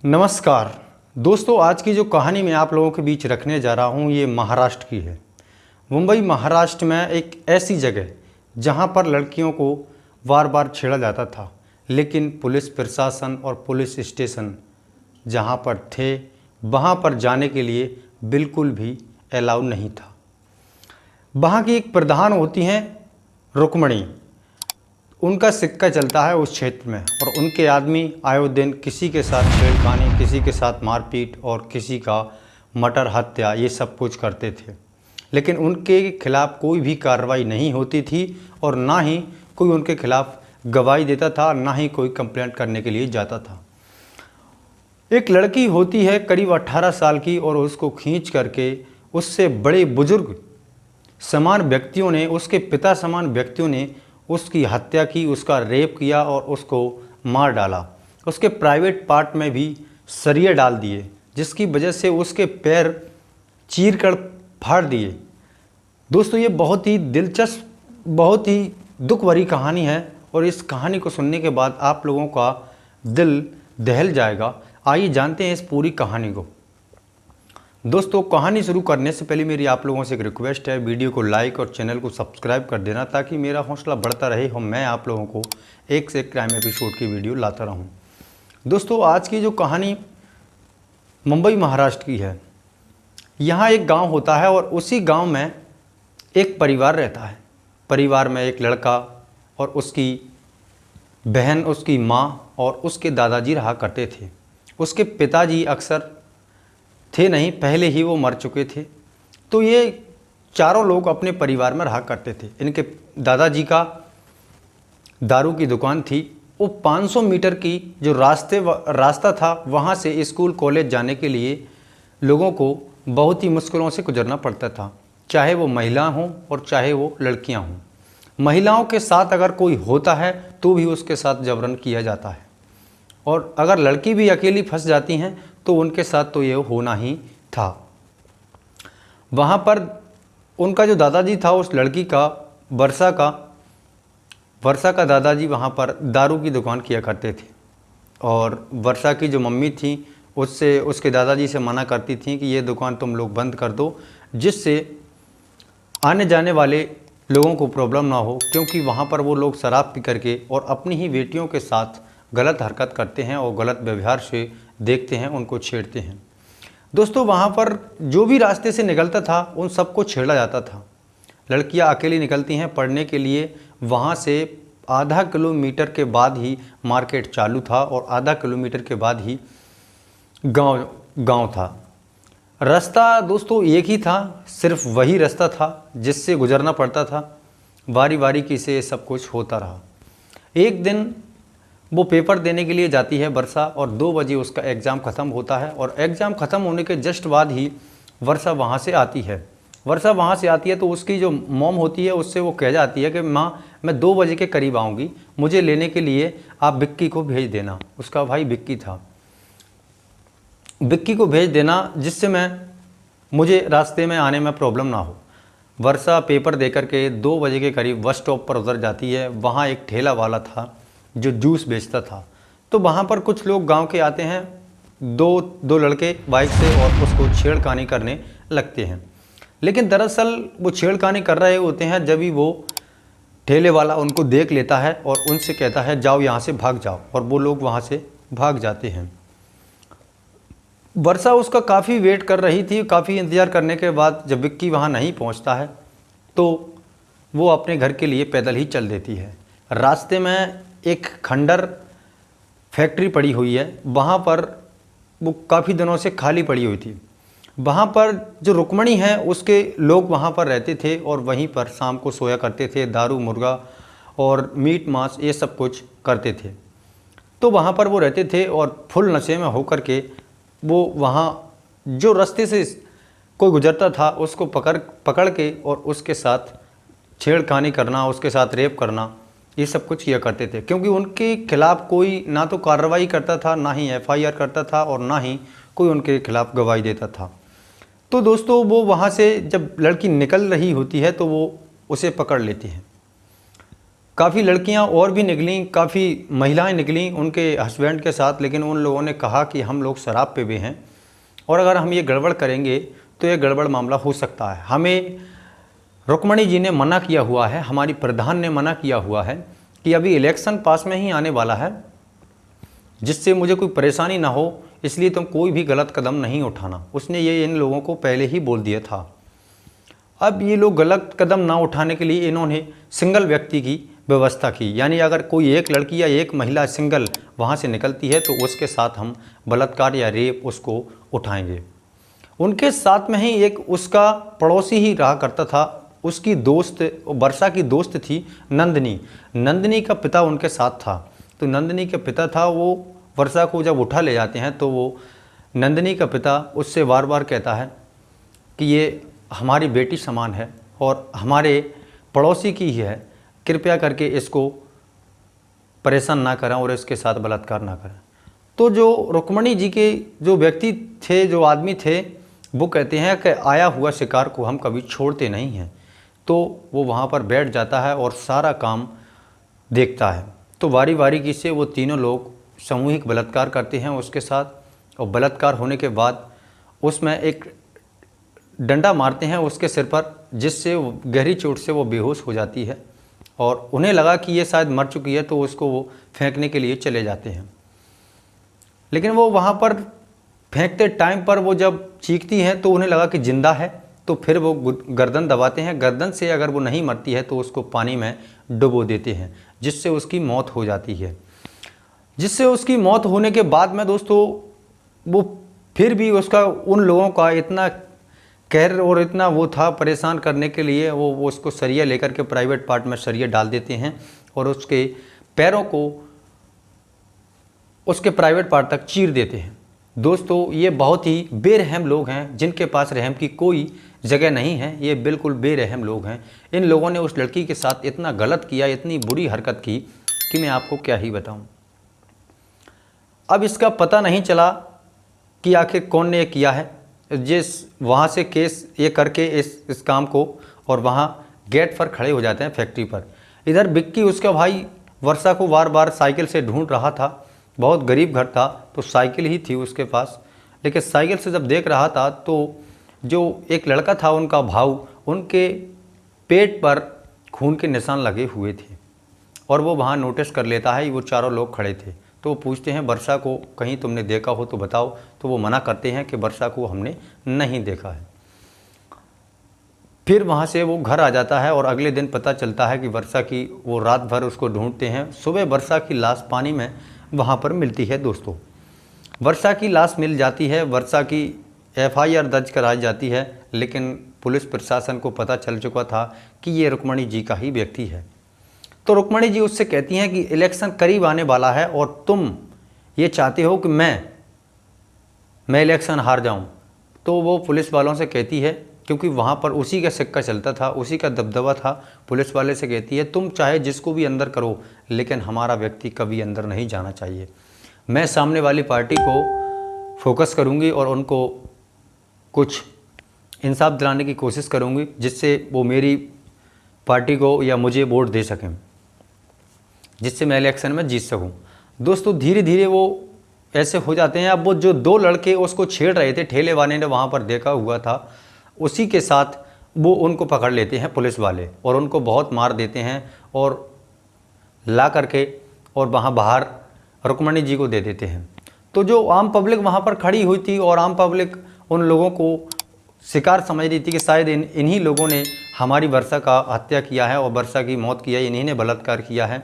नमस्कार दोस्तों, आज की जो कहानी मैं आप लोगों के बीच रखने जा रहा हूँ ये महाराष्ट्र की है। मुंबई महाराष्ट्र में एक ऐसी जगह जहाँ पर लड़कियों को बार बार छेड़ा जाता था, लेकिन पुलिस प्रशासन और पुलिस स्टेशन जहाँ पर थे वहाँ पर जाने के लिए बिल्कुल भी अलाउ नहीं था। वहाँ की एक प्रधान होती हैं रुक्मणी, उनका सिक्का चलता है उस क्षेत्र में और उनके आदमी आए दिन किसी के साथ छेड़खानी, किसी के साथ मारपीट और किसी का मर्डर, हत्या, ये सब कुछ करते थे। लेकिन उनके खिलाफ़ कोई भी कार्रवाई नहीं होती थी और ना ही कोई उनके खिलाफ़ गवाही देता था, ना ही कोई कंप्लेंट करने के लिए जाता था। एक लड़की होती है करीब 18 साल की और उसको खींच करके उससे बड़े बुजुर्ग समान व्यक्तियों ने, उसके पिता समान व्यक्तियों ने उसकी हत्या की, उसका रेप किया और उसको मार डाला। उसके प्राइवेट पार्ट में भी सरिये डाल दिए, जिसकी वजह से उसके पैर चीर कर फाड़ दिए। दोस्तों, ये बहुत ही दिलचस्प, बहुत ही दुख भरी कहानी है और इस कहानी को सुनने के बाद आप लोगों का दिल दहल जाएगा। आइए जानते हैं इस पूरी कहानी को। दोस्तों, कहानी शुरू करने से पहले मेरी आप लोगों से एक रिक्वेस्ट है, वीडियो को लाइक और चैनल को सब्सक्राइब कर देना ताकि मेरा हौसला बढ़ता रहे और मैं आप लोगों को एक से एक क्राइम एपिसोड की वीडियो लाता रहूं। दोस्तों, आज की जो कहानी मुंबई महाराष्ट्र की है। यहाँ एक गांव होता है और उसी गांव में एक परिवार रहता है। परिवार में एक लड़का और उसकी बहन, उसकी माँ और उसके दादाजी रहा करते थे। उसके पिताजी अक्सर थे नहीं, पहले ही वो मर चुके थे। तो ये चारों लोग अपने परिवार में रहा करते थे। इनके दादाजी का दारू की दुकान थी। वो 500 मीटर की जो रास्ता था वहाँ से स्कूल कॉलेज जाने के लिए लोगों को बहुत ही मुश्किलों से गुजरना पड़ता था, चाहे वो महिला हों और चाहे वो लड़कियां हों। महिलाओं के साथ अगर कोई होता है तो भी उसके साथ जबरन किया जाता है और अगर लड़की भी अकेली फंस जाती हैं तो उनके साथ तो ये होना ही था। वहाँ पर उनका जो दादाजी था, उस लड़की का वर्षा का दादाजी वहाँ पर दारू की दुकान किया करते थे और वर्षा की जो मम्मी थी उससे, उसके दादाजी से मना करती थी कि ये दुकान तुम लोग बंद कर दो, जिससे आने जाने वाले लोगों को प्रॉब्लम ना हो, क्योंकि वहाँ पर वो लोग शराब पी करके और अपनी ही बेटियों के साथ गलत हरकत करते हैं और गलत व्यवहार से देखते हैं, उनको छेड़ते हैं। दोस्तों, वहाँ पर जो भी रास्ते से निकलता था उन सबको छेड़ा जाता था। लड़कियाँ अकेली निकलती हैं पढ़ने के लिए, वहाँ से आधा किलोमीटर के बाद ही मार्केट चालू था और आधा किलोमीटर के बाद ही गांव था। रास्ता दोस्तों एक ही था, सिर्फ वही रास्ता था जिससे गुजरना पड़ता था। बारी बारी की से सब कुछ होता रहा। एक दिन वो पेपर देने के लिए जाती है वर्षा और 2 बजे उसका एग्ज़ाम ख़त्म होता है और एग्ज़ाम ख़त्म होने के जस्ट बाद ही वर्षा वहाँ से आती है। वर्षा वहाँ से आती है तो उसकी जो मॉम होती है उससे वो कह जाती है कि माँ, मैं 2 बजे के करीब आऊँगी, मुझे लेने के लिए आप विक्की को भेज देना। उसका भाई विक्की था। विक्की को भेज देना जिससे मुझे रास्ते में आने में प्रॉब्लम ना हो। वर्षा पेपर दे करके 2 बजे के करीब बस स्टॉप पर उतर जाती है। वहाँ एक ठेला वाला था जो जूस बेचता था। तो वहाँ पर कुछ लोग गांव के आते हैं, दो लड़के बाइक से और उसको छेड़खानी करने लगते हैं। लेकिन दरअसल वो छेड़खानी कर रहे होते हैं जब ही वो ठेले वाला उनको देख लेता है और उनसे कहता है जाओ यहाँ से भाग जाओ, और वो लोग वहाँ से भाग जाते हैं। वर्षा उसका काफ़ी वेट कर रही थी। काफ़ी इंतज़ार करने के बाद जब विक्की वहाँ नहीं पहुँचता है तो वो अपने घर के लिए पैदल ही चल देती है। रास्ते में एक खंडर फैक्ट्री पड़ी हुई है, वहाँ पर वो काफ़ी दिनों से खाली पड़ी हुई थी। वहाँ पर जो रुक्मणी है उसके लोग वहाँ पर रहते थे और वहीं पर शाम को सोया करते थे, दारू, मुर्गा और मीट मांस ये सब कुछ करते थे। तो वहाँ पर वो रहते थे और फुल नशे में होकर के वो वहाँ जो रास्ते से कोई गुजरता था उसको पकड़ के और उसके साथ छेड़खानी करना, उसके साथ रेप करना, ये सब कुछ किया करते थे। क्योंकि उनके खिलाफ़ कोई ना तो कार्रवाई करता था, ना ही FIR करता था और ना ही कोई उनके खिलाफ़ गवाही देता था। तो दोस्तों, वो वहाँ से जब लड़की निकल रही होती है तो वो उसे पकड़ लेती है। काफ़ी लड़कियां और भी निकलीं, काफ़ी महिलाएं निकलीं उनके हस्बैंड के साथ, लेकिन उन लोगों ने कहा कि हम लोग शराब पे भी हैं और अगर हम ये गड़बड़ करेंगे तो ये गड़बड़ मामला हो सकता है। हमें रुक्मणी जी ने मना किया हुआ है, हमारी प्रधान ने मना किया हुआ है कि अभी इलेक्शन पास में ही आने वाला है, जिससे मुझे कोई परेशानी ना हो, इसलिए तुम कोई भी गलत कदम नहीं उठाना। उसने ये इन लोगों को पहले ही बोल दिया था। अब ये लोग गलत कदम ना उठाने के लिए इन्होंने सिंगल व्यक्ति की व्यवस्था की, यानी अगर कोई एक लड़की या एक महिला सिंगल वहाँ से निकलती है तो उसके साथ हम बलात्कार या रेप उसको उठाएंगे। उनके साथ में ही एक उसका पड़ोसी ही रहा करता था, उसकी दोस्त, वर्षा की दोस्त थी नंदिनी। नंदिनी का पिता उनके साथ था, तो नंदिनी का पिता था, वो वर्षा को जब उठा ले जाते हैं तो वो नंदिनी का पिता उससे बार बार कहता है कि ये हमारी बेटी समान है और हमारे पड़ोसी की ही है, कृपया करके इसको परेशान ना करें और इसके साथ बलात्कार ना करें। तो जो रुक्मणी जी के जो व्यक्ति थे, जो आदमी थे, वो कहते हैं कि आया हुआ शिकार को हम कभी छोड़ते नहीं हैं। तो वो वहाँ पर बैठ जाता है और सारा काम देखता है। तो वारी वारी की से वो तीनों लोग सामूहिक बलात्कार करते हैं उसके साथ, और बलात्कार होने के बाद उसमें एक डंडा मारते हैं उसके सिर पर, जिससे गहरी चोट से वो बेहोश हो जाती है और उन्हें लगा कि ये शायद मर चुकी है, तो उसको वो फेंकने के लिए चले जाते हैं। लेकिन वो वहाँ पर फेंकते टाइम पर वो जब चीखती है तो उन्हें लगा कि जिंदा है, तो फिर वो गर्दन दबाते हैं। गर्दन से अगर वो नहीं मरती है तो उसको पानी में डुबो देते हैं, जिससे उसकी मौत हो जाती है। जिससे उसकी मौत होने के बाद में दोस्तों वो फिर भी उसका उन लोगों का इतना कहर और इतना वो था परेशान करने के लिए, वो उसको सरिया लेकर के प्राइवेट पार्ट में सरिया डाल देते हैं और उसके पैरों को उसके प्राइवेट पार्ट तक चीर देते हैं। दोस्तों ये बहुत ही बेरहम लोग हैं, जिनके पास रहम की कोई जगह नहीं है। ये बिल्कुल बेरहम लोग हैं। इन लोगों ने उस लड़की के साथ इतना गलत किया, इतनी बुरी हरकत की कि मैं आपको क्या ही बताऊं। अब इसका पता नहीं चला कि आखिर कौन ने किया है। जिस वहाँ से केस ये करके इस काम को, और वहाँ गेट पर खड़े हो जाते हैं फैक्ट्री पर। इधर बिक्की उसका भाई वर्षा को बार बार साइकिल से ढूंढ रहा था। बहुत गरीब घर था तो साइकिल ही थी उसके पास, लेकिन साइकिल से जब देख रहा था तो जो एक लड़का था उनका भाऊ, उनके पेट पर खून के निशान लगे हुए थे और वो वहाँ नोटिस कर लेता है। वो चारों लोग खड़े थे तो वो पूछते हैं वर्षा को कहीं तुमने देखा हो तो बताओ। तो वो मना करते हैं कि वर्षा को हमने नहीं देखा है। फिर वहाँ से वो घर आ जाता है और अगले दिन पता चलता है कि वर्षा की, वो रात भर उसको ढूंढते हैं। सुबह वर्षा की लाश पानी में वहाँ पर मिलती है। दोस्तों वर्षा की लाश मिल जाती है, वर्षा की FIR दर्ज कराई जाती है, लेकिन पुलिस प्रशासन को पता चल चुका था कि ये रुक्मणी जी का ही व्यक्ति है। तो रुक्मणी जी उससे कहती हैं कि इलेक्शन करीब आने वाला है और तुम ये चाहते हो कि मैं इलेक्शन हार जाऊं। तो वो पुलिस वालों से कहती है, क्योंकि वहाँ पर उसी का सिक्का चलता था, उसी का दबदबा था, पुलिस वाले से कहती है तुम चाहे जिसको भी अंदर करो, लेकिन हमारा व्यक्ति कभी अंदर नहीं जाना चाहिए। मैं सामने वाली पार्टी को फोकस करूँगी और उनको कुछ इंसाफ दिलाने की कोशिश करूँगी, जिससे वो मेरी पार्टी को या मुझे वोट दे सकें, जिससे मैं इलेक्शन में जीत सकूं। दोस्तों धीरे धीरे वो ऐसे हो जाते हैं। अब वो जो दो लड़के उसको छेड़ रहे थे, ठेले वाले ने वहाँ पर देखा हुआ था, उसी के साथ वो उनको पकड़ लेते हैं पुलिस वाले और उनको बहुत मार देते हैं और ला करके और वहाँ बाहर रुक्मणी जी को दे देते हैं। तो जो आम पब्लिक वहाँ पर खड़ी हुई थी और आम पब्लिक उन लोगों को शिकार समझ रही थी कि शायद इन्हीं लोगों ने हमारी वर्षा का हत्या किया है और वर्षा की मौत किया है, इन्हीं ने बलात्कार किया है।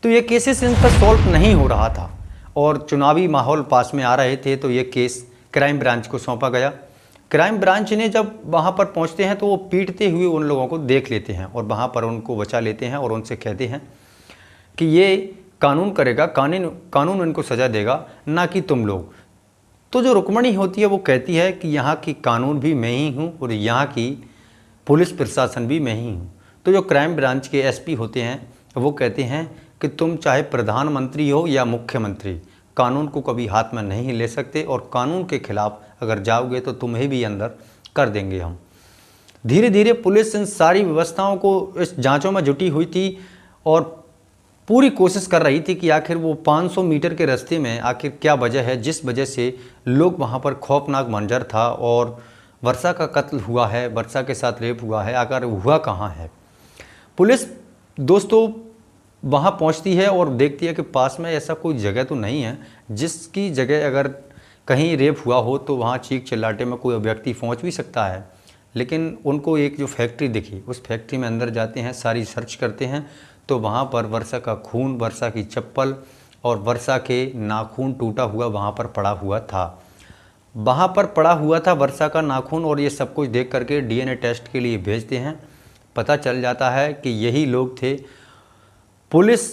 तो ये केसेस इन पर सॉल्व नहीं हो रहा था और चुनावी माहौल पास में आ रहे थे, तो ये केस क्राइम ब्रांच को सौंपा गया। क्राइम ब्रांच ने जब वहाँ पर पहुँचते हैं तो वो पीटते हुए उन लोगों को देख लेते हैं और वहाँ पर उनको बचा लेते हैं और उनसे कहते हैं कि ये कानून करेगा, कानून इनको सज़ा देगा, ना कि तुम लोग। तो जो रुक्मणी होती है वो कहती है कि यहाँ की कानून भी मैं ही हूँ और यहाँ की पुलिस प्रशासन भी मैं ही हूँ। तो जो क्राइम ब्रांच के SP होते हैं वो कहते हैं कि तुम चाहे प्रधानमंत्री हो या मुख्यमंत्री, कानून को कभी हाथ में नहीं ले सकते और कानून के खिलाफ अगर जाओगे तो तुम्हें भी अंदर कर देंगे हम। धीरे धीरे पुलिस इन सारी व्यवस्थाओं को, इस जांचों में जुटी हुई थी और पूरी कोशिश कर रही थी कि आखिर वो 500 मीटर के रास्ते में आखिर क्या वजह है जिस वजह से लोग वहाँ पर खौफनाक मंजर था और वर्षा का कत्ल हुआ है, वर्षा के साथ रेप हुआ है, आखिर हुआ कहाँ है। पुलिस दोस्तों वहाँ पहुँचती है और देखती है कि पास में ऐसा कोई जगह तो नहीं है जिसकी जगह अगर कहीं रेप हुआ हो तो वहाँ चीख चिल्लाटे में कोई व्यक्ति पहुँच भी सकता है। लेकिन उनको एक जो फैक्ट्री दिखी, उस फैक्ट्री में अंदर जाते हैं, सारी सर्च करते हैं तो वहाँ पर वर्षा का खून, वर्षा की चप्पल और वर्षा के नाखून टूटा हुआ वहाँ पर पड़ा हुआ था। वहाँ पर पड़ा हुआ था वर्षा का नाखून और ये सब कुछ देख करके डीएनए टेस्ट के लिए भेजते हैं। पता चल जाता है कि यही लोग थे। पुलिस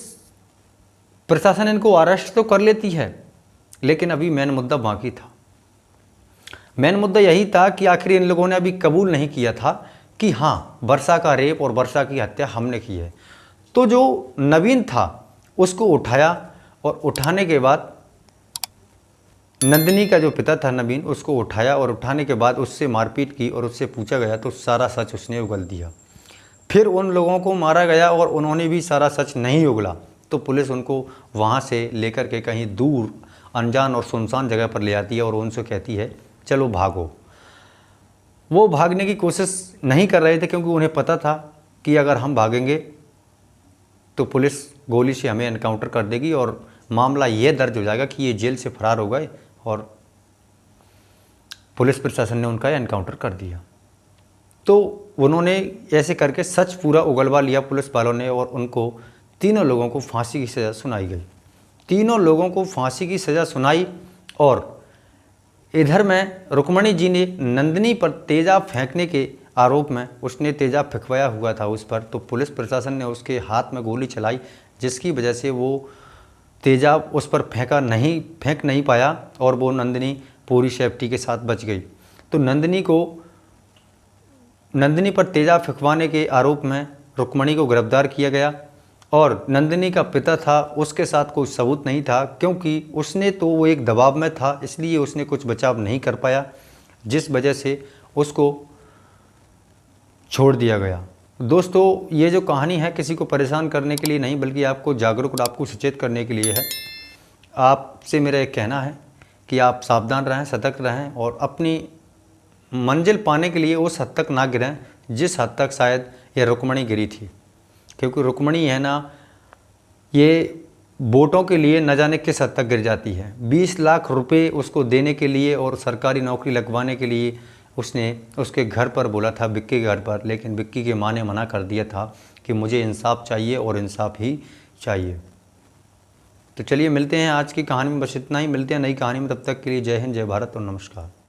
प्रशासन इनको अरेस्ट तो कर लेती है, लेकिन अभी मेन मुद्दा बाकी था। मेन मुद्दा यही था कि आखिर इन लोगों ने अभी कबूल नहीं किया था कि हाँ, वर्षा का रेप और वर्षा की हत्या हमने की है। तो जो नवीन था उसको उठाया और उठाने के बाद नंदिनी का जो पिता था नवीन, उसको उठाया और उठाने के बाद उससे मारपीट की और उससे पूछा गया तो सारा सच उसने उगल दिया। फिर उन लोगों को मारा गया और उन्होंने भी सारा सच नहीं उगला तो पुलिस उनको वहाँ से लेकर के कहीं दूर अनजान और सुनसान जगह पर ले आती है और उनसे कहती है चलो भागो। वो भागने की कोशिश नहीं कर रहे थे क्योंकि उन्हें पता था कि अगर हम भागेंगे तो पुलिस गोली से हमें एनकाउंटर कर देगी और मामला ये दर्ज हो जाएगा कि ये जेल से फरार हो गए और पुलिस प्रशासन ने उनका एनकाउंटर कर दिया। तो उन्होंने ऐसे करके सच पूरा उगलवा लिया पुलिस वालों ने और उनको तीनों लोगों को फांसी की सज़ा सुनाई गई। तीनों लोगों को फांसी की सज़ा सुनाई और इधर में रुक्मणी जी ने नंदिनी पर तेजाब फेंकने के आरोप में, उसने तेजाब फेंकवाया हुआ था उस पर, तो पुलिस प्रशासन ने उसके हाथ में गोली चलाई जिसकी वजह से वो तेजाब उस पर फेंक नहीं पाया और वो नंदिनी पूरी सेफ्टी के साथ बच गई। तो नंदिनी पर तेजाब फेंकवाने के आरोप में रुक्मणी को गिरफ्तार किया गया और नंदिनी का पिता था, उसके साथ कोई सबूत नहीं था क्योंकि उसने तो वो एक दबाव में था, इसलिए उसने कुछ बचाव नहीं कर पाया जिस वजह से उसको छोड़ दिया गया। दोस्तों ये जो कहानी है किसी को परेशान करने के लिए नहीं बल्कि आपको जागरूक और आपको सचेत करने के लिए है। आपसे मेरा एक कहना है कि आप सावधान रहें, सतर्क रहें और अपनी मंजिल पाने के लिए उस हद तक ना गिरें जिस हद तक शायद ये रुक्मणी गिरी थी। क्योंकि रुक्मणी है ना, ये वोटों के लिए न जाने किस हद तक गिर जाती है। 20 लाख रुपए उसको देने के लिए और सरकारी नौकरी लगवाने के लिए उसने उसके घर पर बोला था, विक्की के घर पर, लेकिन विक्की के माँ ने मना कर दिया था कि मुझे इंसाफ चाहिए और इंसाफ ही चाहिए। तो चलिए मिलते हैं आज की कहानी में, बस इतना ही। मिलते हैं नई कहानी में, तब तक के लिए जय हिंद, जय भारत और नमस्कार।